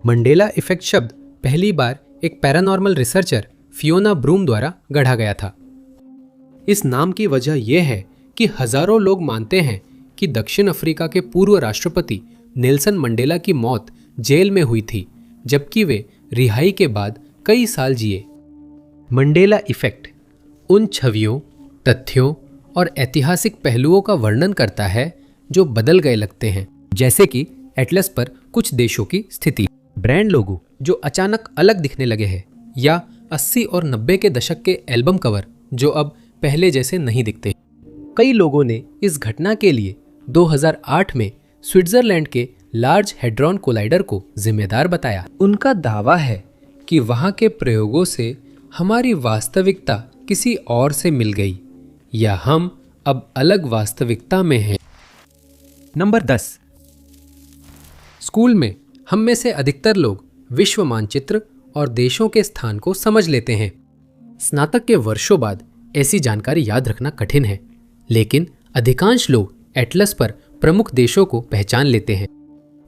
Mandela effect शब्द पहली बार एक पैरानॉर्मल रिसर्चर फियोना ब्रूम द्वारा गढ़ा गया था। इस नाम की वजह यह है कि हजारों लोग मानते हैं कि दक्षिण अफ्रीका के पूर्व राष्ट्रपति नेल्सन मंडेला की मौत जेल में हुई थी, जबकि वे रिहाई के बाद कई साल जिए। मंडेला इफेक्ट उन छवियों, तथ्यों और ऐतिहासिक पहलुओं का वर्णन करता है जो बदल गए लगते हैं, जैसे कि एटलस पर कुछ देशों की स्थिति, ब्रांड लोगो जो अचानक अलग दिखने लगे हैं, या 80 और 90 के दशक के एल्बम कवर जो अब पहले जैसे नहीं दिखते। कई लोगों ने इस घटना के लिए 2008 में स्विट्जरलैंड के लार्ज हेड्रॉन कोलाइडर को जिम्मेदार बताया। उनका दावा है कि वहां के प्रयोगों से हमारी वास्तविकता किसी और से मिल गई, या हम अब अलग वास्तविकता में हैं। नंबर 10। स्कूल में हम में से अधिकतर लोग विश्व मानचित्र और देशों के स्थान को समझ लेते हैं। स्नातक के वर्षों बाद ऐसी जानकारी याद रखना कठिन है, लेकिन अधिकांश लोग एटलस पर प्रमुख देशों को पहचान लेते हैं।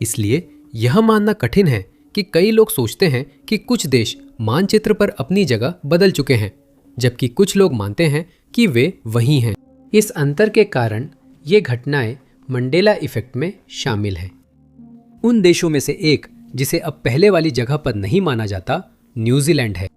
इसलिए यह मानना कठिन है कि कई लोग सोचते हैं कि कुछ देश मानचित्र पर अपनी जगह बदल चुके हैं, जबकि कुछ लोग मानते हैं कि वे वही हैं। इस अंतर के कारण ये घटनाएं मंडेला इफेक्ट में शामिल हैं। उन देशों में से एक जिसे अब पहले वाली जगह पर नहीं माना जाता, न्यूजीलैंड है।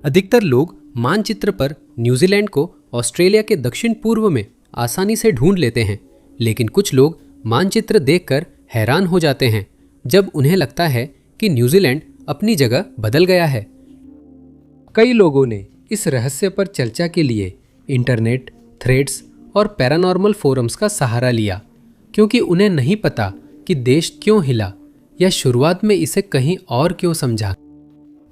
अधिकतर लोग मानचित्र पर न्यूजीलैंड को ऑस्ट्रेलिया के दक्षिण पूर्व में आसानी से ढूंढ लेते हैं, लेकिन कुछ लोग मानचित्र देखकर हैरान हो जाते हैं जब उन्हें लगता है कि न्यूजीलैंड अपनी जगह बदल गया है। कई लोगों ने इस रहस्य पर चर्चा के लिए इंटरनेट, थ्रेड्स और पैरानॉर्मल फोरम्स का सहारा लिया, क्योंकि उन्हें नहीं पता कि देश क्यों हिला या शुरुआत में इसे कहीं और क्यों समझा।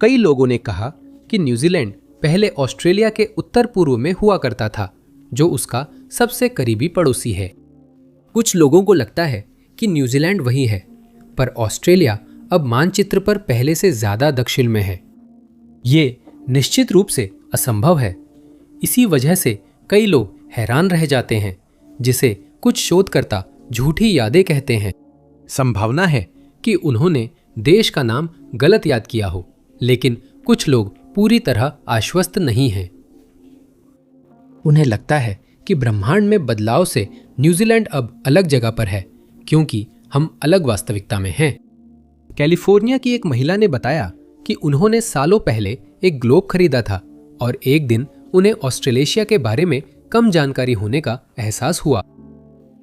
कई लोगों ने कहा कि न्यूजीलैंड पहले ऑस्ट्रेलिया के उत्तर पूर्व में हुआ करता था, जो उसका सबसे करीबी पड़ोसी है। कुछ लोगों को लगता है कि न्यूजीलैंड वही है, पर ऑस्ट्रेलिया अब मानचित्र पर पहले से ज्यादा दक्षिण में है। ये निश्चित रूप से असंभव है। इसी वजह से कई लोग हैरान रह जाते हैं, जिसे कुछ शोधकर्ता झूठी यादें कहते हैं। संभावना है कि उन्होंने देश का नाम गलत याद किया हो, लेकिन कुछ लोग पूरी तरह आश्वस्त नहीं हैं। उन्हें लगता है कि ब्रह्मांड में बदलाव से न्यूजीलैंड अब अलग जगह पर है, क्योंकि हम अलग वास्तविकता में हैं। कैलिफोर्निया की एक महिला ने बताया कि उन्होंने सालों पहले एक ग्लोब खरीदा था और एक दिन उन्हें ऑस्ट्रेलेशिया के बारे में कम जानकारी होने का एहसास हुआ।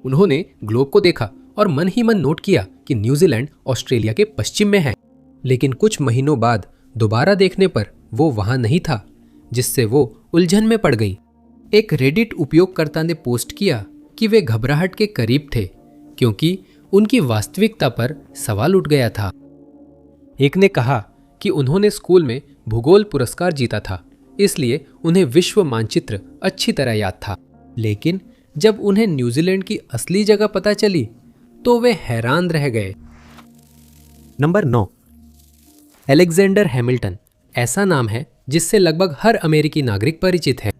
उन्होंने ग्लोब को देखा और मन ही मन नोट किया कि न्यूजीलैंड ऑस्ट्रेलिया के पश्चिम में है, लेकिन कुछ महीनों बाद दोबारा देखने पर वो वहां नहीं था, जिससे वो उलझन में पड़ गई। एक रेडिट उपयोगकर्ता ने पोस्ट किया कि वे घबराहट के करीब थे, क्योंकि उनकी वास्तविकता पर सवाल उठ गया था। एक ने कहा कि उन्होंने स्कूल में भूगोल पुरस्कार जीता था, इसलिए उन्हें विश्व मानचित्र अच्छी तरह याद था, लेकिन जब उन्हें न्यूजीलैंड की असली जगह पता चली तो वे हैरान रह गए। नंबर 9। अलेक्जेंडर हैमिल्टन ऐसा नाम है जिससे लगभग हर अमेरिकी नागरिक परिचित है।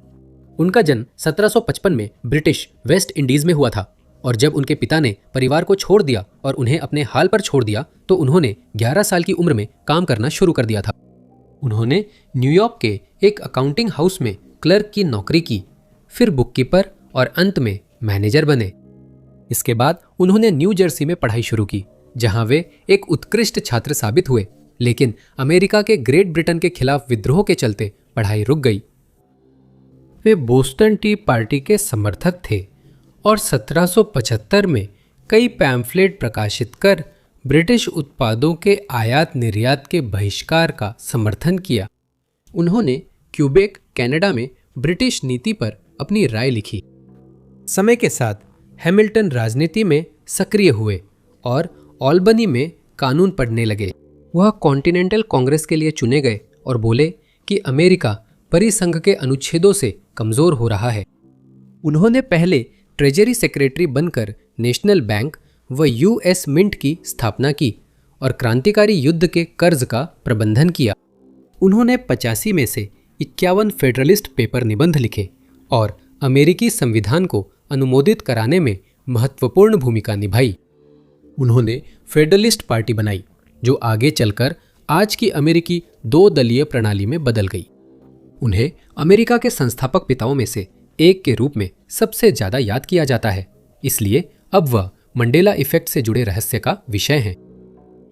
उनका जन्म 1755 में ब्रिटिश वेस्ट इंडीज में हुआ था, और जब उनके पिता ने परिवार को छोड़ दिया और उन्हें अपने हाल पर छोड़ दिया तो उन्होंने 11 साल की उम्र में काम करना शुरू कर दिया था। उन्होंने न्यूयॉर्क के एक अकाउंटिंग हाउस में क्लर्क की नौकरी की, फिर बुककीपर और अंत में मैनेजर बने। इसके बाद उन्होंने न्यू जर्सी में पढ़ाई शुरू की, जहां वे एक उत्कृष्ट छात्र साबित हुए, लेकिन अमेरिका के ग्रेट ब्रिटेन के खिलाफ विद्रोह के चलते पढ़ाई रुक गई। वे बोस्टन टी पार्टी के समर्थक थे और 1775 में कई पैम्फलेट प्रकाशित कर ब्रिटिश उत्पादों के आयात निर्यात के बहिष्कार का समर्थन किया। उन्होंने क्यूबेक, कनाडा में ब्रिटिश नीति पर अपनी राय लिखी। समय के साथ हैमिल्टन राजनीति में सक्रिय हुए और ऑल्बनी में कानून पढ़ने लगे। वह कॉन्टिनेंटल कांग्रेस के लिए चुने गए और बोले कि अमेरिका परिसंघ के अनुच्छेदों से कमजोर हो रहा है। उन्होंने पहले ट्रेजरी सेक्रेटरी बनकर नेशनल बैंक व यूएस मिंट की स्थापना की और क्रांतिकारी युद्ध के कर्ज का प्रबंधन किया। उन्होंने 85 में से 51 फेडरलिस्ट पेपर निबंध लिखे और अमेरिकी संविधान को अनुमोदित कराने में महत्वपूर्ण भूमिका निभाई। उन्होंने फेडरलिस्ट पार्टी बनाई जो आगे चलकर आज की अमेरिकी 2 दलीय प्रणाली में बदल गई। उन्हें अमेरिका के संस्थापक पिताओं में से एक के रूप में सबसे ज्यादा याद किया जाता है, इसलिए अब वह मंडेला इफेक्ट से जुड़े रहस्य का विषय हैं।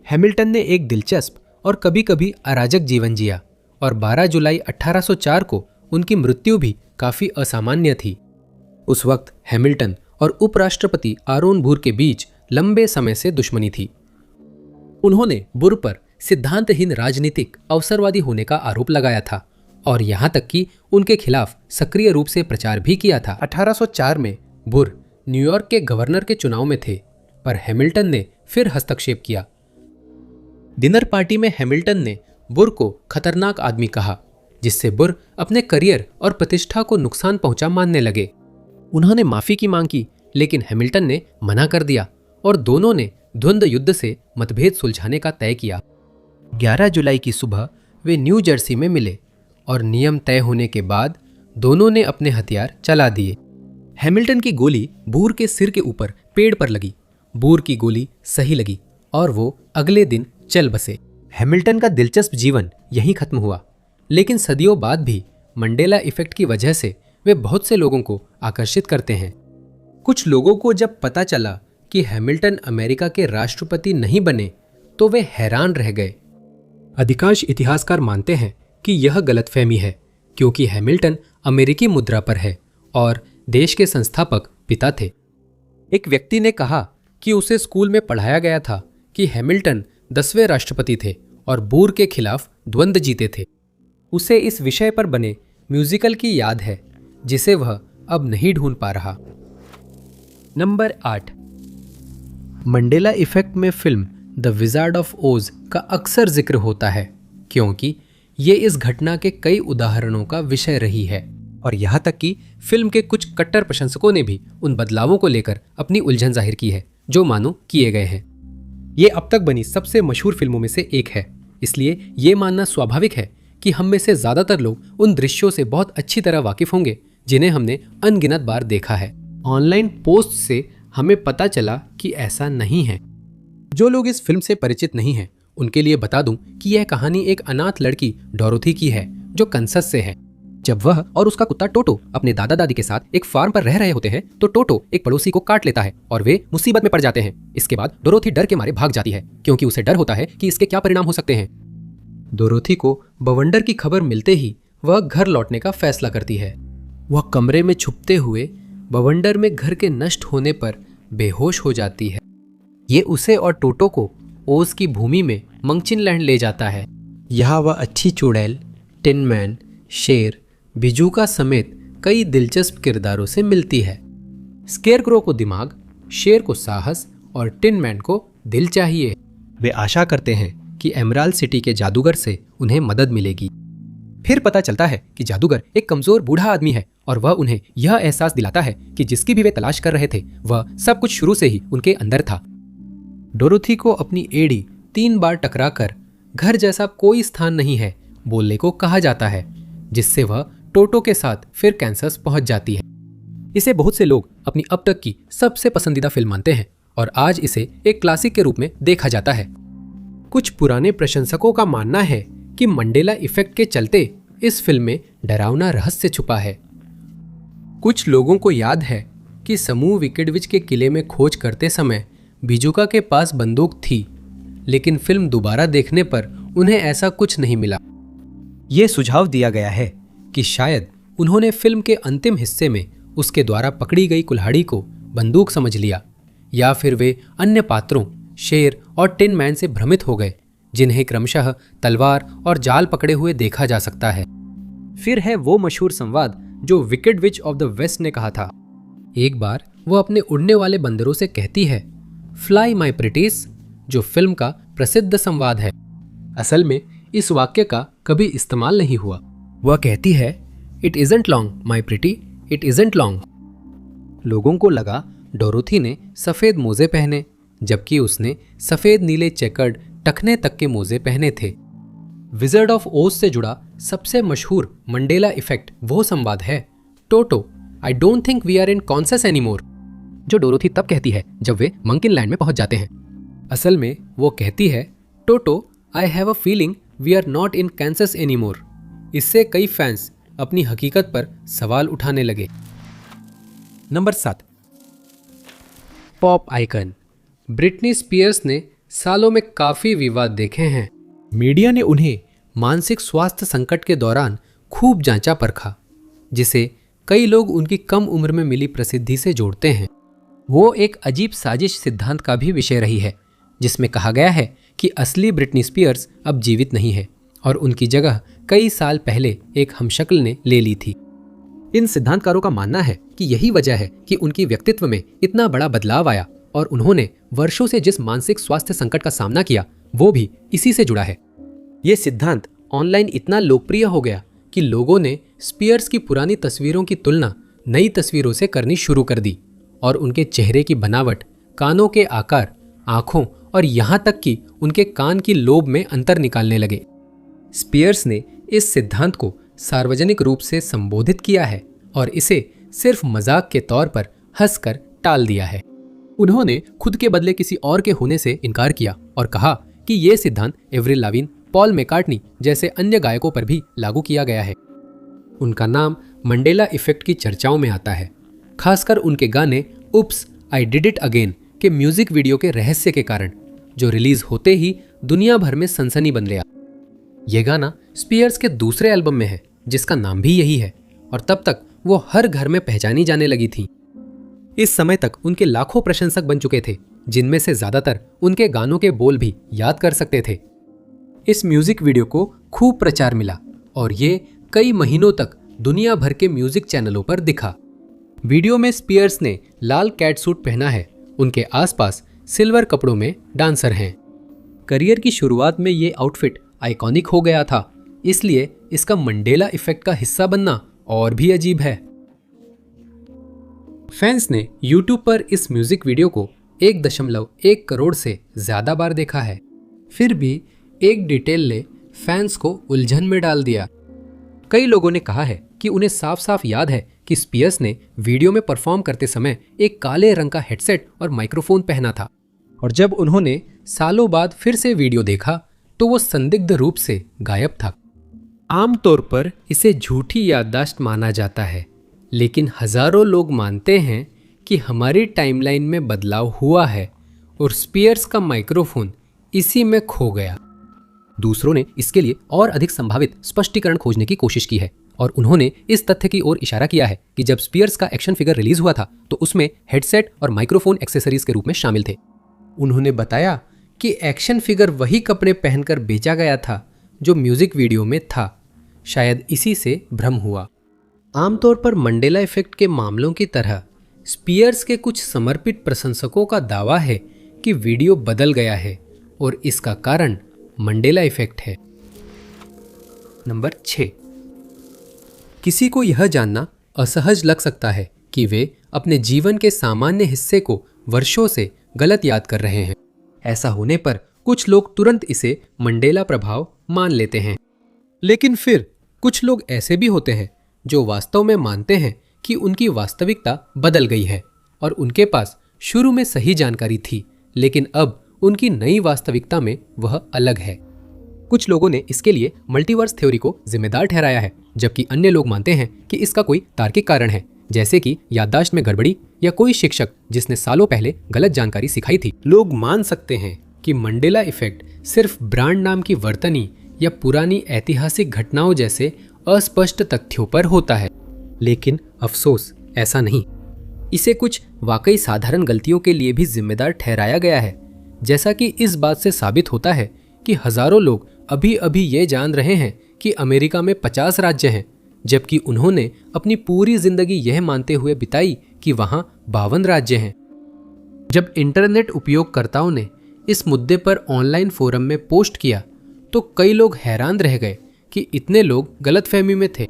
हैमिल्टन ने एक दिलचस्प और कभी कभी अराजक जीवन जिया और 12 जुलाई 1804 को उनकी मृत्यु भी काफी असामान्य थी। उस वक्त हैमिल्टन और उपराष्ट्रपति आरोन बुर के बीच लंबे समय से दुश्मनी थी। उन्होंने बुर पर सिद्धांतहीन राजनीतिक अवसरवादी होने का आरोप लगाया था और यहां तक कि उनके खिलाफ सक्रिय रूप से प्रचार भी किया था। 1804 में बुर न्यूयॉर्क के गवर्नर के चुनाव में थे, पर हैमिल्टन ने फिर हस्तक्षेप किया। डिनर पार्टी में हैमिल्टन ने बुर को खतरनाक आदमी कहा, जिससे बुर अपने करियर और प्रतिष्ठा को नुकसान पहुंचा मानने लगे। उन्होंने माफी की मांग की, लेकिन हैमिल्टन ने मना कर दिया और दोनों ने द्वंद्व युद्ध से मतभेद सुलझाने का तय किया। 11 जुलाई की सुबह वे न्यू जर्सी में मिले और नियम तय होने के बाद दोनों ने अपने हथियार चला दिए। हैमिल्टन की गोली बुर के सिर के ऊपर पेड़ पर लगी। बुर की गोली सही लगी और वो अगले दिन चल बसे। हैमिल्टन का दिलचस्प जीवन यहीं खत्म हुआ, लेकिन सदियों बाद भी मंडेला इफेक्ट की वजह से वे बहुत से लोगों को आकर्षित करते हैं। कुछ लोगों को जब पता चला कि हैमिल्टन अमेरिका के राष्ट्रपति नहीं बने तो वे हैरान रह गए। अधिकांश इतिहासकार मानते हैं कि यह गलतफहमी है, क्योंकि हैमिल्टन अमेरिकी मुद्रा पर है और देश के संस्थापक पिता थे। एक व्यक्ति ने कहा कि उसे स्कूल में पढ़ाया गया था कि हैमिल्टन 10वें राष्ट्रपति थे और बुर के खिलाफ द्वंद्व जीते थे। उसे इस विषय पर बने म्यूजिकल की याद है, जिसे वह अब नहीं ढूंढ पा रहा। नंबर 8, मंडेला इफेक्ट में फिल्म द विजार्ड ऑफ ओज का अक्सर जिक्र होता है, क्योंकि ये इस घटना के कई उदाहरणों का विषय रही है और यहाँ तक कि फिल्म के कुछ कट्टर प्रशंसकों ने भी उन बदलावों को लेकर अपनी उलझन जाहिर की है जो मानो किए गए हैं। ये अब तक बनी सबसे मशहूर फिल्मों में से एक है, इसलिए ये मानना स्वाभाविक है कि हम में से ज्यादातर लोग उन दृश्यों से बहुत अच्छी तरह वाकिफ होंगे जिन्हें हमने अनगिनत बार देखा है। ऑनलाइन पोस्ट से हमें पता चला कि ऐसा नहीं है। जो लोग इस फिल्म से परिचित नहीं हैं, उनके लिए बता दूं कि यह कहानी एक अनाथ लड़की डोरोथी की है जो कंसस से है। जब वह और उसका कुत्ता टोटो अपने दादा दादी के साथ एक फार्म पर रह रहे होते हैं तो टोटो एक पड़ोसी को काट लेता है और वे मुसीबत में पड़ जाते हैं। इसके बाद डोरोथी डर के मारे भाग जाती है, क्योंकि उसे डर होता है कि इसके क्या परिणाम हो सकते हैं। डोरोथी को बवंडर की खबर मिलते ही वह घर लौटने का फैसला करती है। वह कमरे में छुपते हुए बवंडर में घर के नष्ट होने पर बेहोश हो जाती है। ये उसे और टोटो को ओज की भूमि में मंगचिनलैंड ले जाता है। यहाँ वह अच्छी चुड़ैल, टिन मैन, शेर, बिजूका समेत कई दिलचस्प किरदारों से मिलती है। स्केरक्रो को दिमाग, शेर को साहस और टिन मैन को दिल चाहिए। वे आशा करते हैं कि एमराल्ड सिटी के जादूगर से उन्हें मदद मिलेगी। फिर पता चलता है कि जादूगर एक कमजोर बूढ़ा आदमी है और वह उन्हें यह एहसास दिलाता है कि जिसकी भी वे तलाश कर रहे थे वह सब कुछ शुरू से ही उनके अंदर था। डोरोथी को अपनी एड़ी 3 बार टकराकर घर जैसा कोई स्थान नहीं है बोलने को कहा जाता है, जिससे वह टोटो के साथ फिर कैंसस पहुंच जाती है। इसे बहुत से लोग अपनी अब तक की सबसे पसंदीदा फिल्म मानते हैं और आज इसे एक क्लासिक के रूप में देखा जाता है। कुछ पुराने प्रशंसकों का मानना है कि मंडेला इफेक्ट के चलते इस फिल्म में डरावना रहस्य छुपा है। कुछ लोगों को याद है कि समूह विकेडविच के किले में खोज करते समय बिजुका के पास बंदूक थी, लेकिन फिल्म दोबारा देखने पर उन्हें ऐसा कुछ नहीं मिला। ये सुझाव दिया गया है कि शायद उन्होंने फिल्म के अंतिम हिस्से में उसके द्वारा पकड़ी गई कुल्हाड़ी को बंदूक समझ लिया, या फिर वे अन्य पात्रों शेर और टिन मैन से भ्रमित हो गए, जिन्हें क्रमशः तलवार और जाल पकड़े हुए देखा जा सकता है। फिर है वो मशहूर संवाद जो Wicked Witch of the West ने कहा था। एक बार वो अपने उड़ने वाले बंदरों से कहती है, फ्लाई माई प्रिटीज, जो फिल्म का प्रसिद्ध संवाद है। असल में इस वाक्य का कभी इस्तेमाल नहीं हुआ। वह कहती है, it isn't long my pretty, it isn't long. लोगों को लगा डोरोथी ने सफेद मोजे पहने, जबकि उसने सफेद नीले चेकर्ड टखने तक के मोजे पहने थे। विजर्ड ऑफ ओज से जुड़ा सबसे मशहूर मंडेला इफेक्ट वो संवाद है, Toto, I don't think we are in Kansas anymore, जो डोरोथी तब कहती है जब वे मंकिनलैंड में पहुंच जाते हैं। असल में वो कहती है, Toto, I have a feeling we are not in Kansas anymore. इससे कई फैंस अपनी हकीकत पर सवाल उठाने लगे। Number 7, pop icon. Britney Spears ने सालों में काफी विवाद देखे हैं। मीडिया ने उन्हें मानसिक स्वास्थ्य संकट के दौरान खूब जांचा परखा, जिसे कई लोग उनकी कम उम्र में मिली प्रसिद्धि से जोड़ते हैं। वो एक अजीब साजिश सिद्धांत का भी विषय रही है, जिसमें कहा गया है कि असली ब्रिटनी स्पीयर्स अब जीवित नहीं है और उनकी जगह कई साल पहले एक हमशक्ल ने ले ली थी। इन सिद्धांतकारों का मानना है कि यही वजह है कि उनकी व्यक्तित्व में इतना बड़ा बदलाव आया और उन्होंने वर्षों से जिस मानसिक स्वास्थ्य संकट का सामना किया वो भी इसी से जुड़ा है। ये सिद्धांत ऑनलाइन इतना लोकप्रिय हो गया कि लोगों ने स्पीयर्स की पुरानी तस्वीरों की तुलना नई तस्वीरों से करनी शुरू कर दी और उनके चेहरे की बनावट, कानों के आकार, आंखों और यहाँ तक कि उनके कान की लोब में अंतर निकालने लगे। स्पीयर्स ने इस सिद्धांत को सार्वजनिक रूप से संबोधित किया है और इसे सिर्फ मजाक के तौर पर हंसकर टाल दिया है। उन्होंने खुद के बदले किसी और के होने से इनकार किया और कहा कि यह सिद्धांत एवरिल लाविन, पॉल मैकार्टनी जैसे अन्य गायकों पर भी लागू किया गया है। उनका नाम मंडेला इफेक्ट की चर्चाओं में आता है, खासकर उनके गाने उप्स आई डिड इट अगेन के म्यूजिक वीडियो के रहस्य के कारण, जो रिलीज होते ही दुनिया भर में सनसनी बन गया। यह गाना स्पीयर्स के दूसरे एल्बम में है, जिसका नाम भी यही है, और तब तक वो हर घर में पहचानी जाने लगी थी। इस समय तक उनके लाखों प्रशंसक बन चुके थे, जिनमें से ज्यादातर उनके गानों के बोल भी याद कर सकते थे। इस म्यूजिक वीडियो को खूब प्रचार मिला और ये कई महीनों तक दुनिया भर के म्यूजिक चैनलों पर दिखा। वीडियो में स्पीयर्स ने लाल कैट सूट पहना है, उनके आसपास सिल्वर कपड़ों में डांसर हैं। करियर की शुरुआत में ये आउटफिट आइकॉनिक हो गया था, इसलिए इसका मंडेला इफेक्ट का हिस्सा बनना और भी अजीब है। फैंस ने YouTube पर इस म्यूजिक वीडियो को 1.1 करोड़ से ज्यादा बार देखा है। फिर भी एक डिटेल ने फैंस को उलझन में डाल दिया। कई लोगों ने कहा है कि उन्हें साफ साफ याद है कि स्पीयर्स ने वीडियो में परफॉर्म करते समय एक काले रंग का हेडसेट और माइक्रोफोन पहना था, और जब उन्होंने सालों बाद फिर से वीडियो देखा तो वो संदिग्ध रूप से गायब था। आमतौर पर इसे झूठी याददाश्त माना जाता है, लेकिन हजारों लोग मानते हैं कि हमारी टाइमलाइन में बदलाव हुआ है और स्पीयर्स का माइक्रोफोन इसी में खो गया। दूसरों ने इसके लिए और अधिक संभावित स्पष्टीकरण खोजने की कोशिश की है और उन्होंने इस तथ्य की ओर इशारा किया है कि जब स्पीयर्स का एक्शन फिगर रिलीज हुआ था तो उसमें हेडसेट और माइक्रोफोन एक्सेसरीज के रूप में शामिल थे। उन्होंने बताया कि एक्शन फिगर वही कपड़े पहनकर बेचा गया था जो म्यूजिक वीडियो में था, शायद इसी से भ्रम हुआ। आमतौर पर मंडेला इफेक्ट के मामलों की तरह स्पीयर्स के कुछ समर्पित प्रशंसकों का दावा है कि वीडियो बदल गया है और इसका कारण मंडेला इफेक्ट है। नंबर 6, किसी को यह जानना असहज लग सकता है कि वे अपने जीवन के सामान्य हिस्से को वर्षों से गलत याद कर रहे हैं। ऐसा होने पर कुछ लोग तुरंत इसे मंडेला प्रभाव मान लेते हैं, लेकिन फिर कुछ लोग ऐसे भी होते हैं जो वास्तव में मानते हैं कि उनकी वास्तविकता बदल गई है और उनके पास शुरू में सही जानकारी थी, लेकिन अब उनकी नई वास्तविकता में वह अलग है। कुछ लोगों ने इसके लिए मल्टीवर्स थ्योरी को जिम्मेदार ठहराया है, जबकि अन्य लोग मानते हैं कि इसका कोई तार्किक कारण है, जैसे कि याददाश्त में गड़बड़ी या कोई शिक्षक जिसने सालों पहले गलत जानकारी सिखाई थी। लोग मान सकते हैं कि मंडेला इफेक्ट सिर्फ ब्रांड नाम की वर्तनी या पुरानी ऐतिहासिक घटनाओं जैसे अस्पष्ट तथ्यों पर होता है, लेकिन अफसोस ऐसा नहीं। इसे कुछ वाकई साधारण गलतियों के लिए भी जिम्मेदार ठहराया गया है, जैसा कि इस बात से साबित होता है कि हजारों लोग अभी अभी ये जान रहे हैं कि अमेरिका में 50 राज्य हैं, जबकि उन्होंने अपनी पूरी जिंदगी यह मानते हुए बिताई कि वहां 52 राज्य हैं। जब इंटरनेट उपयोगकर्ताओं ने इस मुद्दे पर ऑनलाइन फोरम में पोस्ट किया तो कई लोग हैरान रह गए कि इतने लोग गलतफहमी में थे।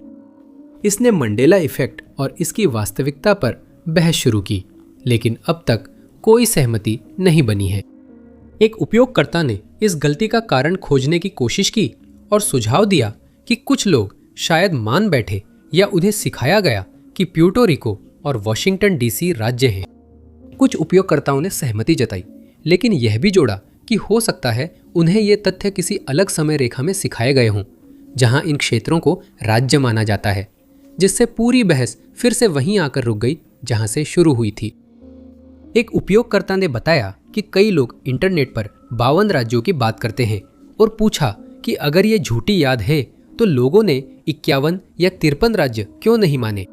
इसने मंडेला इफेक्ट और इसकी वास्तविकता पर बहस शुरू की, लेकिन अब तक कोई सहमति नहीं बनी है। एक उपयोगकर्ता ने इस गलती का कारण खोजने की कोशिश की और सुझाव दिया कि कुछ लोग शायद मान बैठे या उन्हें सिखाया गया कि प्यूर्टो रिको और वॉशिंगटन डीसी राज्य हैं। कुछ उपयोगकर्ताओं ने सहमति जताई, लेकिन यह भी जोड़ा कि हो सकता है उन्हें ये तथ्य किसी अलग समय रेखा में सिखाए गए हों, जहां इन क्षेत्रों को राज्य माना जाता है, जिससे पूरी बहस फिर से वहीं आकर रुक गई जहां से शुरू हुई थी। एक उपयोगकर्ता ने बताया कि कई लोग इंटरनेट पर 52 राज्यों की बात करते हैं और पूछा कि अगर ये झूठी याद है तो लोगों ने 51 या 53 राज्य क्यों नहीं माने।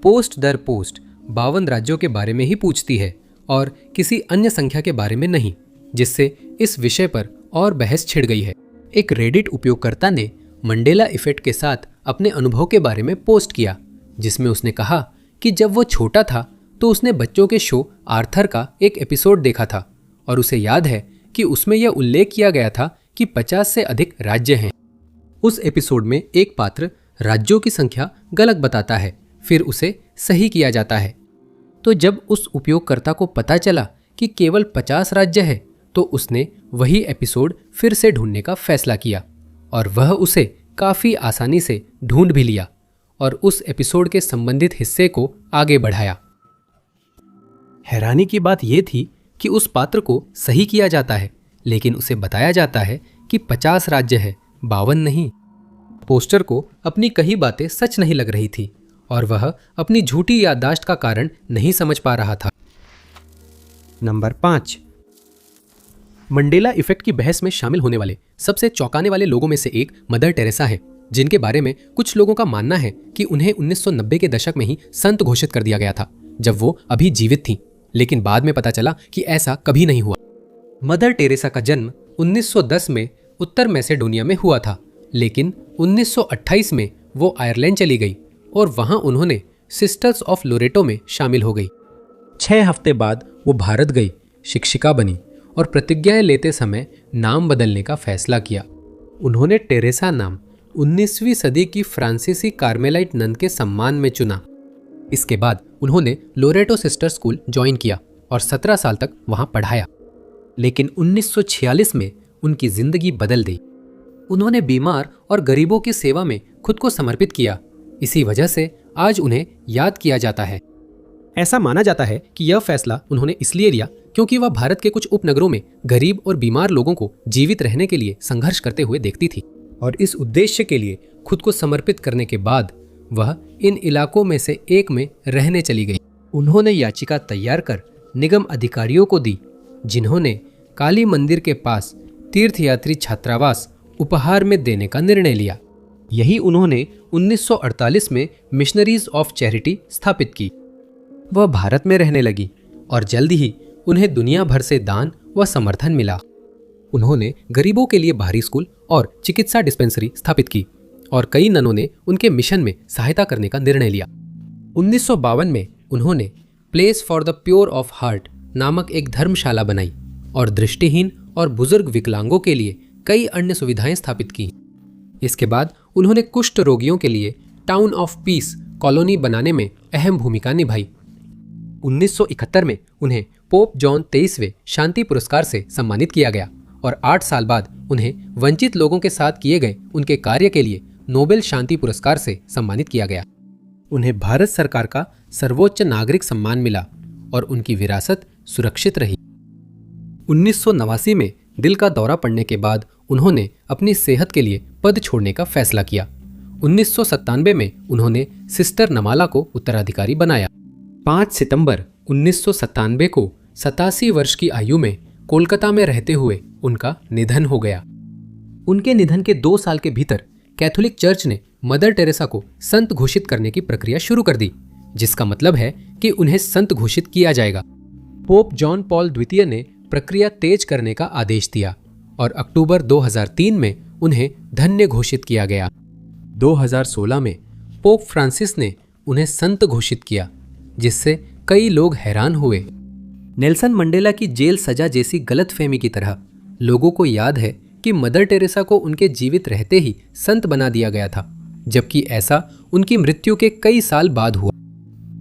पोस्ट दर पोस्ट 52 राज्यों के बारे में ही पूछती है और किसी अन्य संख्या के बारे में नहीं, जिससे इस विषय पर और बहस छिड़ गई है। एक रेडिट उपयोगकर्ता ने मंडेला इफेक्ट के साथ अपने अनुभव के बारे में पोस्ट किया, जिसमें उसने कहा कि जब वो छोटा था तो उसने बच्चों के शो आर्थर का एक एपिसोड देखा था और उसे याद है कि उसमें यह उल्लेख किया गया था कि 50 से अधिक राज्य हैं। उस एपिसोड में एक पात्र राज्यों की संख्या गलत बताता है, फिर उसे सही किया जाता है। तो जब उस उपयोगकर्ता को पता चला कि केवल 50 राज्य है तो उसने वही एपिसोड फिर से ढूंढने का फैसला किया और वह उसे काफ़ी आसानी से ढूंढ भी लिया और उस एपिसोड के संबंधित हिस्से को आगे बढ़ाया। हैरानी की बात यह थी कि उस पात्र को सही किया जाता है, लेकिन उसे बताया जाता है कि 50 राज्य है, 52 नहीं। पोस्टर को अपनी कई बातें सच नहीं लग रही थी और वह अपनी झूठी याददाश्त का कारण नहीं समझ पा रहा था। नंबर 5, मंडेला इफेक्ट की बहस में शामिल होने वाले सबसे चौंकाने वाले लोगों में से एक मदर टेरेसा है, जिनके बारे में कुछ लोगों का मानना है कि उन्हें 1990 के दशक में ही संत घोषित कर दिया गया था, जब वो अभी जीवित थीं, लेकिन बाद में पता चला कि ऐसा कभी नहीं हुआ। मदर टेरेसा का जन्म 1910 में उत्तर मैसेडोनिया में हुआ था, लेकिन 1928 में वो आयरलैंड चली गई और वहां उन्होंने सिस्टर्स ऑफ लोरेटो में शामिल हो गई। 6 हफ्ते बाद वो भारत गई, शिक्षिका बनी और प्रतिज्ञाएं लेते समय नाम बदलने का फैसला किया। उन्होंने टेरेसा नाम 19वीं सदी की फ्रांसीसी कार्मेलाइट नन के सम्मान में चुना। इसके बाद उन्होंने लोरेटो सिस्टर स्कूल ज्वाइन किया और 17 साल तक वहां पढ़ाया, लेकिन 1946 में उनकी जिंदगी बदल गई। उन्होंने बीमार और गरीबों की सेवा में खुद को समर्पित किया। इसी वजह से आज उन्हें याद किया जाता है। ऐसा माना जाता है कि यह फैसला उन्होंने इसलिए लिया क्योंकि वह भारत के कुछ उपनगरों में गरीब और बीमार लोगों को जीवित रहने के लिए संघर्ष करते हुए देखती थी और इस उद्देश्य के लिए खुद को समर्पित करने के बाद वह इन इलाकों में से एक में रहने चली गई। उन्होंने याचिका तैयार कर निगम अधिकारियों को दी, जिन्होंने काली मंदिर के पास तीर्थयात्री छात्रावास उपहार में देने का निर्णय लिया। यही उन्होंने 1948 में मिशनरीज ऑफ चैरिटी स्थापित की। वह भारत में रहने लगी और जल्द ही उन्हें दुनिया भर से दान व समर्थन मिला। उन्होंने गरीबों के लिए बाहरी स्कूल और चिकित्सा डिस्पेंसरी स्थापित की और कई ननों ने उनके मिशन में सहायता करने का निर्णय लिया। 1952 में उन्होंने place for the pure of heart नामक एक धर्मशाला बनाई और दृष्टिहीन और बुजुर्ग विकलांगों के लिए कई अन्य सुविधाएं स्थापित की। इसके बाद उन्होंने कुष्ठ रोगियों के लिए टाउन ऑफ पीस कॉलोनी बनाने में अहम भूमिका निभाई। 1971 में उन्हें पोप जॉन 23वें शांति पुरस्कार से सम्मानित किया गया और 8 साल बाद उन्हें वंचित लोगों के साथ किए गए उनके कार्य के लिए नोबेल शांति पुरस्कार से सम्मानित किया गया। उन्हें भारत सरकार का सर्वोच्च नागरिक सम्मान मिला और उनकी विरासत सुरक्षित रही। 1989 में दिल का दौरा पड़ने के बाद उन्होंने अपनी सेहत के लिए पद छोड़ने का फैसला किया। 1997 में उन्होंने सिस्टर नमाला को उत्तराधिकारी बनाया। 5 सितंबर 1997 को 87 वर्ष की आयु में कोलकाता में रहते हुए उनका निधन हो गया। उनके निधन के 2 साल के भीतर कैथोलिक चर्च ने मदर टेरेसा को संत घोषित करने की प्रक्रिया शुरू कर दी, जिसका मतलब है कि उन्हें संत घोषित किया जाएगा। पोप जॉन पॉल द्वितीय ने प्रक्रिया तेज करने का आदेश दिया और अक्टूबर 2003 में उन्हें धन्य घोषित किया गया। 2016 में पोप फ्रांसिस ने उन्हें संत घोषित किया, जिससे कई लोग हैरान हुए। नेल्सन मंडेला की जेल सजा जैसी गलतफहमी की तरह लोगों को याद है कि मदर टेरेसा को उनके जीवित रहते ही संत बना दिया गया था, जबकि ऐसा उनकी मृत्यु के कई साल बाद हुआ।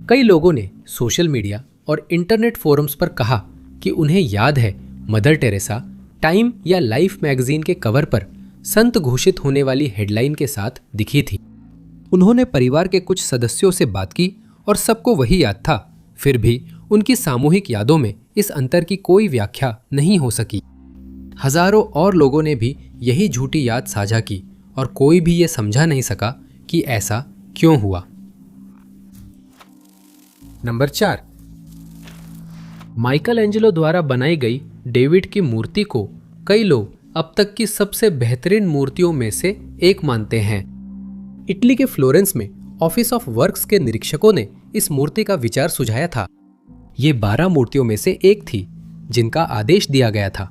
कई लोगों ने सोशल मीडिया और इंटरनेट फोरम्स पर कहा कि उन्हें याद है मदर टेरेसा टाइम या लाइफ मैगजीन के कवर पर संत घोषित होने वाली हेडलाइन के साथ दिखी थी। उन्होंने परिवार के कुछ सदस्यों से बात की और सबको वही याद था, फिर भी उनकी सामूहिक यादों में इस अंतर की कोई व्याख्या नहीं हो सकी। हजारों और लोगों ने भी यही झूठी याद साझा की और कोई भी ये समझा नहीं सका कि ऐसा क्यों हुआ। नंबर 4, माइकल एंजेलो द्वारा बनाई गई डेविड की मूर्ति को कई लोग अब तक की सबसे बेहतरीन मूर्तियों में से एक मानते हैं। इटली के फ्लोरेंस में ऑफिस ऑफ वर्क्स के निरीक्षकों ने इस मूर्ति का विचार सुझाया था। ये 12 मूर्तियों में से एक थी जिनका आदेश दिया गया था।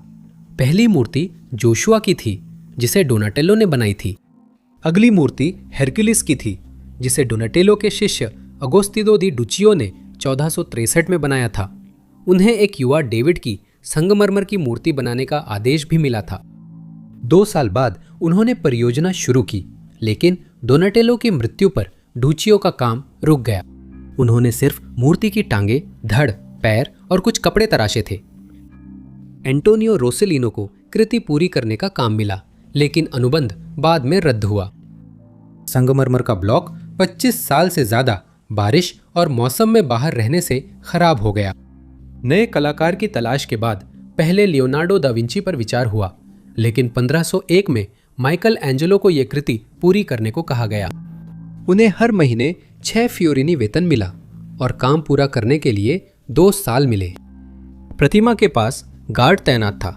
पहली मूर्ति जोशुआ की थी जिसे डोनाटेलो ने बनाई थी। अगली मूर्ति हेरक्युलिस की थी जिसे डोनाटेलो के शिष्य अगोस्तिनो दी डुचियो ने 1463 में बनाया था। उन्हें एक युवा डेविड की संगमरमर की मूर्ति बनाने का आदेश भी मिला था। 2 साल बाद उन्होंने परियोजना शुरू की, लेकिन डोनाटेलो की मृत्यु पर डुचियो का काम रुक गया। उन्होंने सिर्फ मूर्ति की टांगे, धड़, पैर और कुछ कपड़े तराशे थे। एंटोनियो रोसेलिनो को कृति पूरी करने का काम मिला, लेकिन अनुबंध बाद में रद्द हुआ। संगमरमर का ब्लॉक 25 साल से ज्यादा बारिश और मौसम में बाहर रहने से खराब हो गया। नए कलाकार की तलाश के बाद पहले लियोनार्डो दा विंची पर विचार हुआ, लेकिन 1501 में माइकल एंजेलो को यह कृति पूरी करने को कहा गया। उन्हें हर महीने 6 फियोरिनी वेतन मिला और काम पूरा करने के लिए 2 साल मिले। प्रतिमा के पास गार्ड तैनात था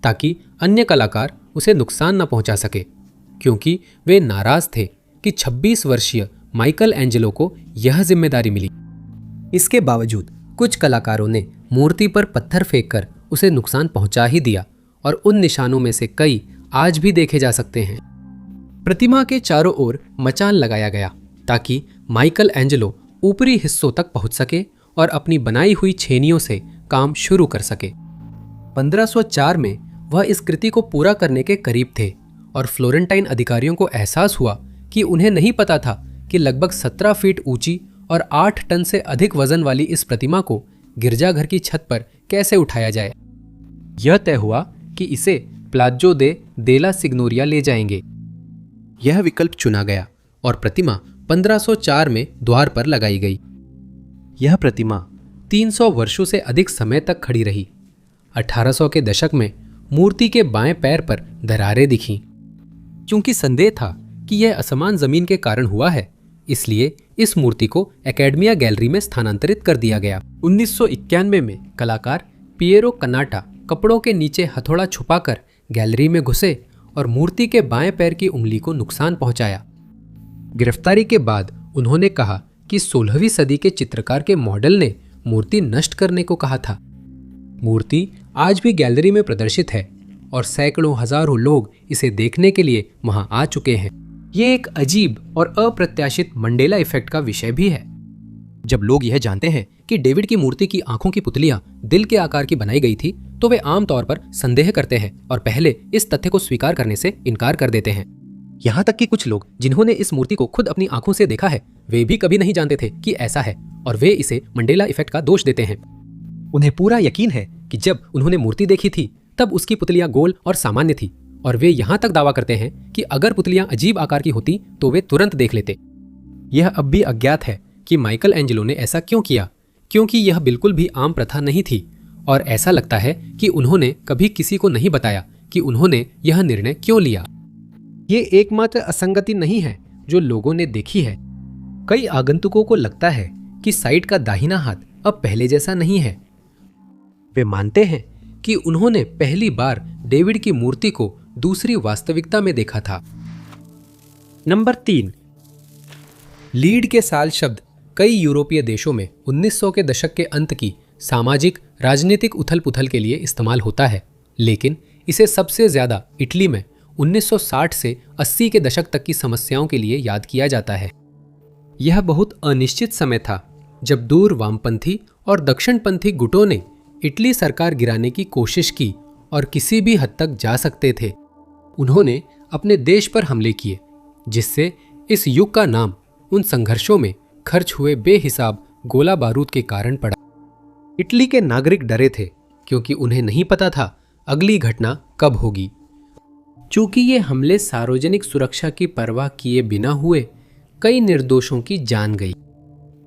ताकि अन्य कलाकार उसे नुकसान न पहुंचा सके, क्योंकि वे नाराज थे कि 26 वर्षीय माइकल एंजेलो को यह जिम्मेदारी मिली। इसके बावजूद कुछ कलाकारों ने मूर्ति पर पत्थर फेंककर उसे नुकसान पहुंचा ही दिया और उन निशानों में से कई आज भी देखे जा सकते हैं। प्रतिमा के चारों ओर मचान लगाया गया ताकि माइकल एंजेलो ऊपरी हिस्सों तक पहुंच सके और अपनी बनाई हुई छेनियों से काम शुरू कर सके। 1504 में वह इस कृति को पूरा करने के करीब थे और फ्लोरेंटाइन अधिकारियों को एहसास हुआ कि उन्हें नहीं पता था कि लगभग 17 फीट ऊंची और 8 टन से अधिक वजन वाली इस प्रतिमा को गिरजाघर की छत पर कैसे उठाया जाए। यह तय हुआ कि इसे प्लाज़ो दे देला सिग्नोरिया ले जाएंगे। यह विकल्प चुना गया और प्रतिमा 1504 में द्वार पर लगाई गई। यह प्रतिमा 300 वर्षों से अधिक समय तक खड़ी रही। 1800 के दशक में मूर्ति के बाएं पैर पर दरारें दिखीं। चूंकि संदेह था कि यह असमान जमीन के कारण हुआ है, इसलिए इस मूर्ति को एकेडमिया गैलरी में स्थानांतरित कर दिया गया। 1991 में कलाकार पिएरो कनाटा कपड़ों के नीचे हथौड़ा छुपाकर गैलरी में घुसे और मूर्ति के बाएं पैर की उंगली को नुकसान पहुंचाया। गिरफ्तारी के बाद उन्होंने कहा कि 16वीं सदी के चित्रकार के मॉडल ने मूर्ति नष्ट करने को कहा था। मूर्ति आज भी गैलरी में प्रदर्शित है और सैकड़ों हजारों लोग इसे देखने के लिए वहां आ चुके हैं। ये एक अजीब और अप्रत्याशित मंडेला इफेक्ट का विषय भी है। जब लोग यह जानते हैं कि डेविड की मूर्ति की आंखों की पुतलियां दिल के आकार की बनाई गई थी, तो वे आमतौर पर संदेह करते हैं और पहले इस तथ्य को स्वीकार करने से इनकार कर देते हैं। यहाँ तक कि कुछ लोग जिन्होंने इस मूर्ति को खुद अपनी आंखों से देखा है, वे भी कभी नहीं जानते थे कि ऐसा है और वे इसे मंडेला इफेक्ट का दोष देते हैं। उन्हें पूरा यकीन है कि जब उन्होंने मूर्ति देखी थी तब उसकी पुतलियां गोल और सामान्य थी और वे यहाँ तक दावा करते हैं कि अगर पुतलियां अजीब आकार की होती तो वे तुरंत देख लेते। यह अब भी अज्ञात है कि माइकल एंजेलो ने ऐसा क्यों किया, क्योंकि यह बिल्कुल भी आम प्रथा नहीं थी और ऐसा लगता है कि उन्होंने कभी किसी को नहीं बताया कि उन्होंने यह निर्णय क्यों लिया। ये एकमात्र असंगति नहीं है जो लोगों ने देखी है। कई आगंतुकों को लगता है कि साइट का दाहिना हाथ अब पहले जैसा नहीं है। वे मानते हैं कि उन्होंने पहली बार डेविड की मूर्ति को दूसरी वास्तविकता में देखा था। नंबर 3, लीड के साल शब्द कई यूरोपीय देशों में 1900 के दशक के अंत की सामाजिक राजनीतिक उथल पुथल के लिए इस्तेमाल होता है, लेकिन इसे सबसे ज्यादा इटली में 1960 से 80 के दशक तक की समस्याओं के लिए याद किया जाता है। यह बहुत अनिश्चित समय था जब दूर वामपंथी और दक्षिणपंथी गुटों ने इटली सरकार गिराने की कोशिश की और किसी भी हद तक जा सकते थे। उन्होंने अपने देश पर हमले किए, जिससे इस युग का नाम उन संघर्षों में खर्च हुए बेहिसाब गोला बारूद के कारण पड़ा। इटली के नागरिक डरे थे क्योंकि उन्हें नहीं पता था अगली घटना कब होगी। चूंकि ये हमले सार्वजनिक सुरक्षा की परवाह किए बिना हुए, कई निर्दोषों की जान गई।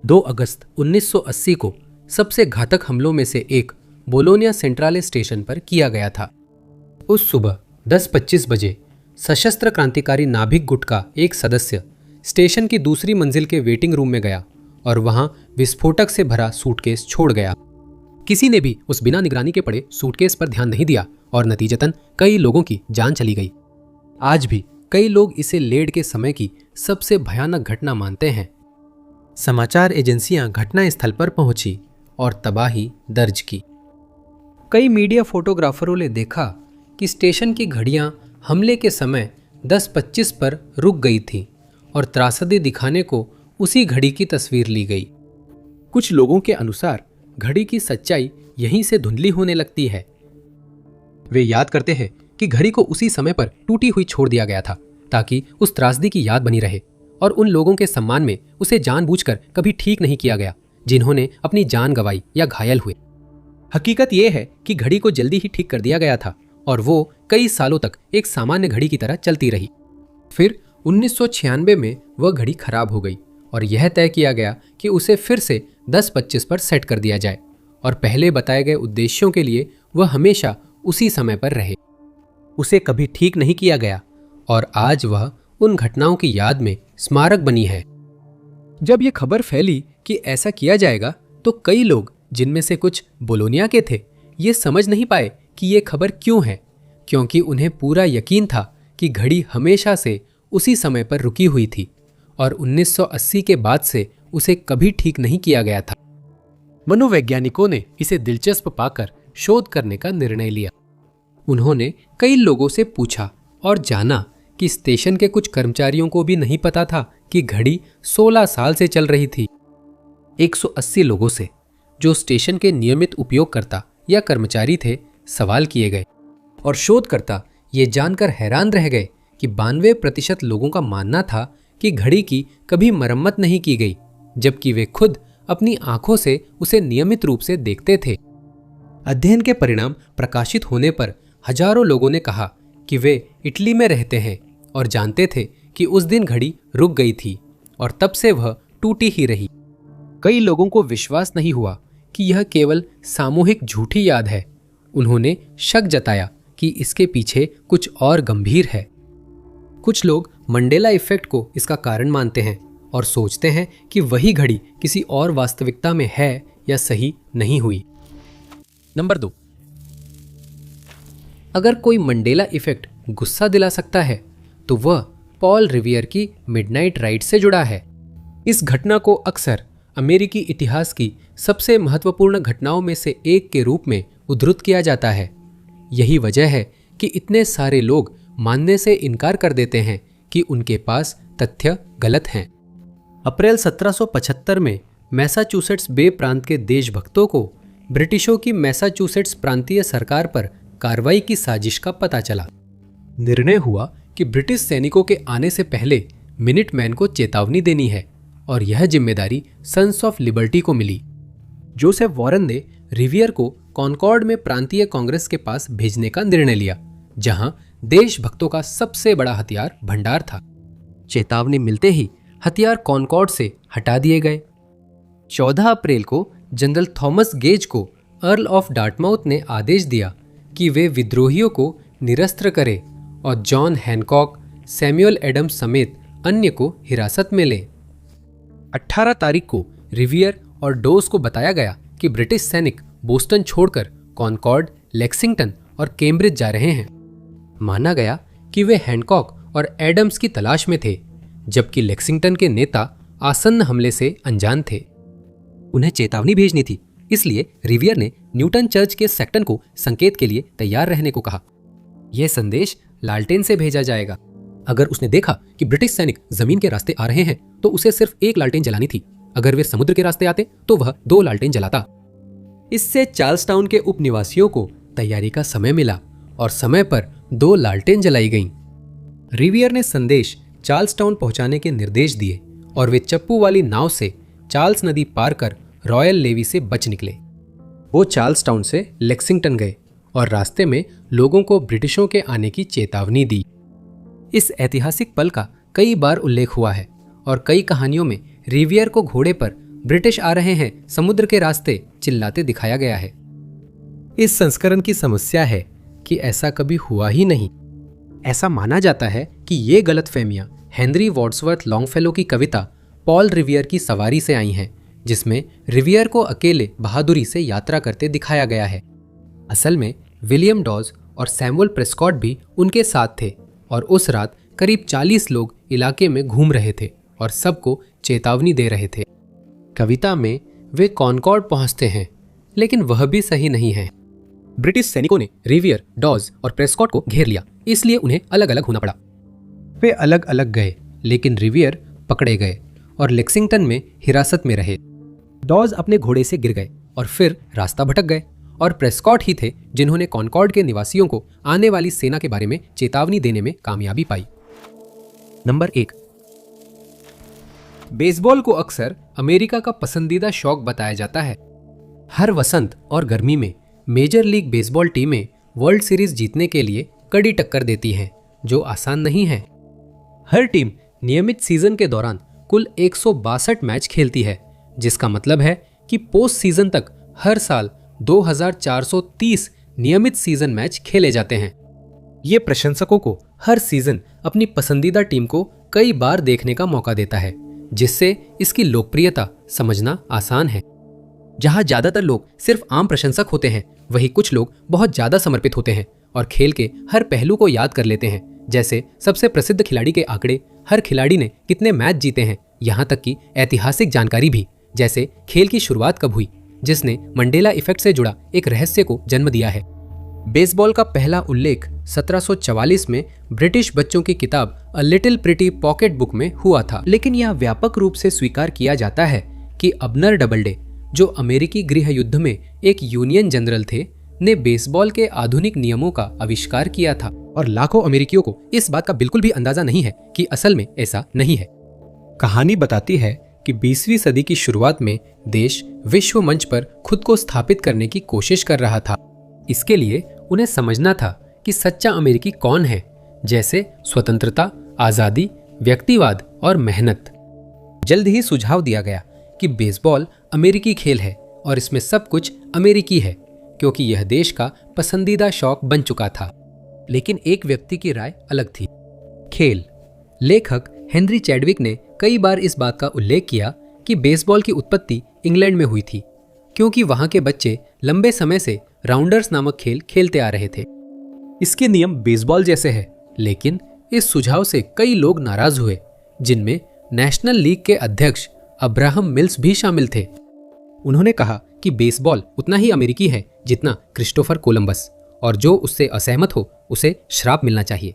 2 अगस्त 1980 को सबसे घातक हमलों में से एक बोलोनिया सेंट्राले स्टेशन पर किया गया था। उस सुबह 10:25 बजे सशस्त्र क्रांतिकारी नाभिक गुट का एक सदस्य स्टेशन की दूसरी मंजिल के वेटिंग रूम में गया और वहां विस्फोटक से भरा सूटकेस छोड़ गया। किसी ने भी उस बिना निगरानी के पड़े सूटकेस पर ध्यान नहीं दिया और नतीजतन कई लोगों की जान चली गई। आज भी कई लोग इसे लेड के समय की सबसे भयानक घटना मानते हैं। समाचार एजेंसियां घटना स्थल पर पहुंची और तबाही दर्ज की। कई मीडिया फोटोग्राफरों ने देखा कि स्टेशन की घड़ियां हमले के समय 10:25 पर रुक गई थी और त्रासदी दिखाने को उसी घड़ी की तस्वीर ली गई। कुछ लोगों के अनुसार घड़ी की सच्चाई यहीं से धुंधली होने लगती है। वे याद करते हैं कि घड़ी को उसी समय पर टूटी हुई छोड़ दिया गया था ताकि उस त्रासदी की याद बनी रहे और उन लोगों के सम्मान में उसे जानबूझकर कभी ठीक नहीं किया गया जिन्होंने अपनी जान गंवाई या घायल हुए। हकीकत यह है कि घड़ी को जल्दी ही ठीक कर दिया गया था और वो कई सालों तक एक सामान्य घड़ी की तरह चलती रही। फिर 1996 में वह घड़ी खराब हो गई और यह तय किया गया कि उसे फिर से 10:25 पर सेट कर दिया जाए और पहले बताए गए उद्देश्यों के लिए वह हमेशा उसी समय पर रहे। उसे कभी ठीक नहीं किया गया और आज वह उन घटनाओं की याद में स्मारक बनी है। जब यह खबर फैली कि ऐसा किया जाएगा तो कई लोग, जिनमें से कुछ बोलोनिया के थे, ये समझ नहीं पाए कि ये खबर क्यों है, क्योंकि उन्हें पूरा यकीन था कि घड़ी हमेशा से उसी समय पर रुकी हुई थी और 1980 के बाद से उसे कभी ठीक नहीं किया गया था। मनोवैज्ञानिकों ने इसे दिलचस्प पाकर शोध करने का निर्णय लिया। उन्होंने कई लोगों से पूछा और जाना कि स्टेशन के कुछ कर्मचारियों को भी नहीं पता था कि घड़ी 16 साल से चल रही थी। 180 लोगों से, जो स्टेशन के नियमित उपयोगकर्ता या कर्मचारी थे, सवाल किए गए और शोधकर्ता ये जानकर हैरान रह गए कि 92% लोगों का मानना था कि घड़ी की कभी मरम्मत नहीं की गई, जबकि वे खुद अपनी आंखों से उसे नियमित रूप से देखते थे। अध्ययन के परिणाम प्रकाशित होने पर हजारों लोगों ने कहा कि वे इटली में रहते हैं और जानते थे कि उस दिन घड़ी रुक गई थी और तब से वह टूटी ही रही। कई लोगों को विश्वास नहीं हुआ कि यह केवल सामूहिक झूठी याद है। उन्होंने शक जताया कि इसके पीछे कुछ और गंभीर है। कुछ लोग मंडेला इफेक्ट को इसका कारण मानते हैं और सोचते हैं कि वही घड़ी किसी और वास्तविकता में है या सही नहीं हुई। नंबर 2, अगर कोई मंडेला इफेक्ट गुस्सा दिला सकता है तो वह पॉल रिवियर की मिडनाइट राइड से जुड़ा है। इस घटना को अक्सर अमेरिकी इतिहास की सबसे महत्वपूर्ण घटनाओं में से एक के रूप में उद्धृत किया जाता है। यही वजह है कि इतने सारे लोग मानने से इनकार कर देते हैं कि उनके पास तथ्य गलत हैं। अप्रैल 1775 में मैसाचुसेट्स बे प्रांत के देशभक्तों को ब्रिटिशों की मैसाचुसेट्स प्रांतीय सरकार पर कार्रवाई की साजिश का पता चला। निर्णय हुआ कि ब्रिटिश सैनिकों के आने से पहले मिनटमैन को चेतावनी देनी है और यह जिम्मेदारी सन्स ऑफ लिबर्टी को मिली। जोसेफ वॉरेन ने रिवियर को कॉनकॉर्ड में प्रांतीय कांग्रेस के पास भेजने का निर्णय लिया, जहां देशभक्तों का सबसे बड़ा हथियार भंडार था। चेतावनी मिलते ही हथियार कॉनकॉर्ड से हटा दिए गए। 14 अप्रैल को जनरल थॉमस गेज को अर्ल ऑफ डार्टमाउथ ने आदेश दिया कि वे विद्रोहियों को निरस्त्र करें और जॉन हैनकॉक, सैमुअल एडम्स समेत अन्य को हिरासत में लें। 18 तारीख को रिवियर और डोस को बताया गया कि ब्रिटिश सैनिक बोस्टन छोड़कर कॉनकॉर्ड, लेक्सिंगटन और कैम्ब्रिज जा रहे हैं। माना गया कि वे हैनकॉक और एडम्स की तलाश में थे, जबकि लेक्सिंगटन के नेता आसन्न हमले से अनजान थे। उन्हें चेतावनी भेजनी थी, इसलिए रिवियर ने न्यूटन चर्च के सेक्टन को संकेत के लिए तैयार रहने को कहा। यह संदेश लालटेन से भेजा जाएगा। अगर उसने देखा कि ब्रिटिश सैनिक जमीन के रास्ते आ रहे हैं तो उसे सिर्फ एक लालटेन जलानी थी। अगर वे समुद्र के रास्ते आते तो वह 2 लालटेन जलाता। इससे चार्ल्सटाउन के उपनिवासियों को तैयारी का समय मिला और समय पर 2 लालटेन जलाई गईं। रिवियर ने संदेश चार्ल्सटाउन पहुंचाने के निर्देश दिए और वे चप्पू वाली नाव से चार्ल्स नदी पार कर रॉयल लेवी से बच निकले। वो चार्ल्सटाउन से लेक्सिंगटन गए और रास्ते में लोगों को ब्रिटिशों के आने की चेतावनी दी। इस ऐतिहासिक पल का कई बार उल्लेख हुआ है और कई कहानियों में रिवियर को घोड़े पर ब्रिटिश आ रहे हैं समुद्र के रास्ते चिल्लाते दिखाया गया है। इस संस्करण की समस्या है कि ऐसा कभी हुआ ही नहीं। ऐसा माना जाता है कि ये गलतफहमियां हेनरी वर्ड्सवर्थ लॉन्गफेलो की कविता पॉल रिवियर की सवारी से आई हैं, जिसमें रिवियर को अकेले बहादुरी से यात्रा करते दिखाया गया है। असल में विलियम डॉज और सैमुअल प्रेस्कॉट भी उनके साथ थे और उस रात करीब 40 लोग इलाके में घूम रहे थे और सबको चेतावनी दे रहे थे। कविता में वे कॉनकॉर्ड पहुंचते हैं, लेकिन वह भी सही नहीं है। ब्रिटिश सैनिकों ने रिवियर, डॉज और प्रेस्कॉट को घेर लिया, इसलिए उन्हें अलग अलग होना पड़ा। वे अलग अलग गए, लेकिन रिवियर पकड़े गए और लेक्सिंगटन में हिरासत में रहे। डॉज अपने घोड़े से गिर गए और फिर रास्ता भटक गए, और प्रेस्कॉट ही थे जिन्होंने कॉनकॉर्ड के निवासियों को आने वाली सेना के बारे में चेतावनी देने में कामयाबी पाई। नंबर 1, बेसबॉल को अक्सर अमेरिका का पसंदीदा शौक बताया जाता है। हर वसंत और गर्मी में मेजर लीग बेसबॉल टीमें वर्ल्ड सीरीज जीतने के लिए कड़ी टक्कर देती हैं, जो आसान नहीं है। हर टीम नियमित सीजन के दौरान कुल 162 मैच खेलती है, जिसका मतलब है कि पोस्ट सीजन तक हर साल 2430 नियमित सीजन मैच खेले जाते हैं। ये प्रशंसकों को हर सीजन अपनी पसंदीदा टीम को कई बार देखने का मौका देता है, जिससे इसकी लोकप्रियता समझना आसान है। जहां ज्यादातर लोग सिर्फ आम प्रशंसक होते हैं, वहीं कुछ लोग बहुत ज्यादा समर्पित होते हैं और खेल के हर पहलू को याद कर लेते हैं, जैसे सबसे प्रसिद्ध खिलाड़ी के आंकड़े, हर खिलाड़ी ने कितने मैच जीते हैं, यहाँ तक कि ऐतिहासिक जानकारी भी, जैसे खेल की शुरुआत कब हुई, जिसने मंडेला इफेक्ट से जुड़ा एक रहस्य को जन्म दिया है। बेसबॉल का पहला उल्लेख 1744 में ब्रिटिश बच्चों की किताब a little pretty pocket book में हुआ था, लेकिन यह व्यापक रूप से स्वीकार किया जाता है कि अबनर डबलडे, जो अमेरिकी गृह युद्ध में एक यूनियन जनरल थे, ने बेसबॉल के आधुनिक नियमों का आविष्कार किया था, और लाखों अमेरिकियों को इस बात का बिल्कुल भी अंदाजा नहीं है कि असल में ऐसा नहीं है। कहानी बताती है कि 20वीं सदी की शुरुआत में देश विश्व मंच पर खुद को स्थापित करने की कोशिश कर रहा था। इसके लिए उन्हें समझना था कि सच्चा अमेरिकी कौन है, जैसे स्वतंत्रता, आजादी, व्यक्तिवाद और मेहनत। जल्द ही सुझाव दिया गया कि बेसबॉल अमेरिकी खेल है और इसमें सब कुछ अमेरिकी है, क्योंकि यह देश का पसंदीदा शौक बन चुका था। लेकिन एक व्यक्ति की राय अलग थी। खेल लेखक हेनरी चैडविक ने कई बार इस बात का उल्लेख किया कि बेसबॉल की उत्पत्ति इंग्लैंड में हुई थी, क्योंकि वहां के बच्चे लंबे समय से राउंडर्स नामक खेल खेलते आ रहे थे। इसके नियम बेसबॉल जैसे हैं, लेकिन इस सुझाव से कई लोग नाराज हुए, जिनमें नेशनल लीग के अध्यक्ष अब्राहम मिल्स भी शामिल थे। उन्होंने कहा कि बेसबॉल उतना ही अमेरिकी है जितना क्रिस्टोफर कोलंबस, और जो उससे असहमत हो उसे श्राप मिलना चाहिए।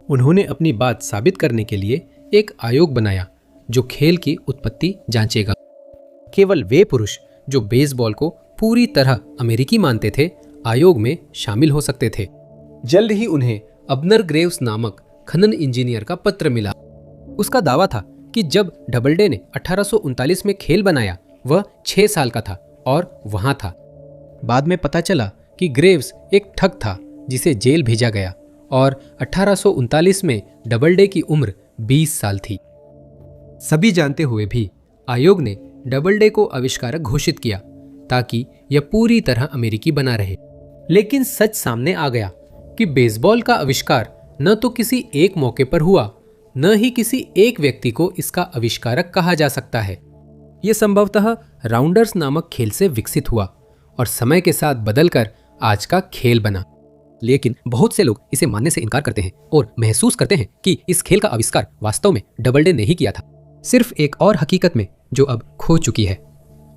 उन्होंने अपनी बात साबित करने के लिए एक आयोग बनाया जो खेल की उत्पत्ति जांचेगा। केवल वे पुरुष जो बेसबॉल को पूरी तरह अमेरिकी मानते थे आयोग में शामिल हो सकते थे। जल्द ही उन्हें अबनर ग्रेव्स नामक खनन इंजीनियर का पत्र मिला। उसका दावा था कि जब डबलडे ने 1839 में खेल बनाया, वह 6 साल का था और वहां था। बाद में पता चला कि ग्रेव्स एक ठग था जिसे जेल भेजा गया, और 1839 में डबलडे की उम्र 20 साल थी। सभी जानते हुए भी आयोग ने डबलडे को आविष्कारक घोषित किया ताकि यह पूरी तरह अमेरिकी बना रहे। लेकिन सच सामने आ गया कि बेसबॉल का आविष्कार न तो किसी एक मौके पर हुआ, न ही किसी एक व्यक्ति को इसका आविष्कारक कहा जा सकता है। यह संभवतः राउंडर्स नामक खेल से विकसित हुआ और समय के साथ बदलकर आज का खेल बना। लेकिन बहुत से लोग इसे मानने से इनकार करते हैं और महसूस करते हैं कि इस खेल का आविष्कार वास्तव में डबलडे ने ही किया था, सिर्फ एक और हकीकत में जो अब खो चुकी है।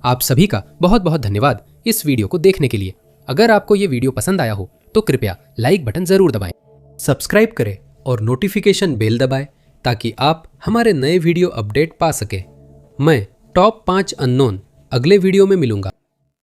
आप सभी का बहुत बहुत धन्यवाद इस वीडियो को देखने के लिए। अगर आपको ये वीडियो पसंद आया हो तो कृपया लाइक बटन जरूर दबाएं, सब्सक्राइब करें और नोटिफिकेशन बेल दबाएं ताकि आप हमारे नए वीडियो अपडेट पा सकें। मैं टॉप 5 अननोन अगले वीडियो में मिलूंगा।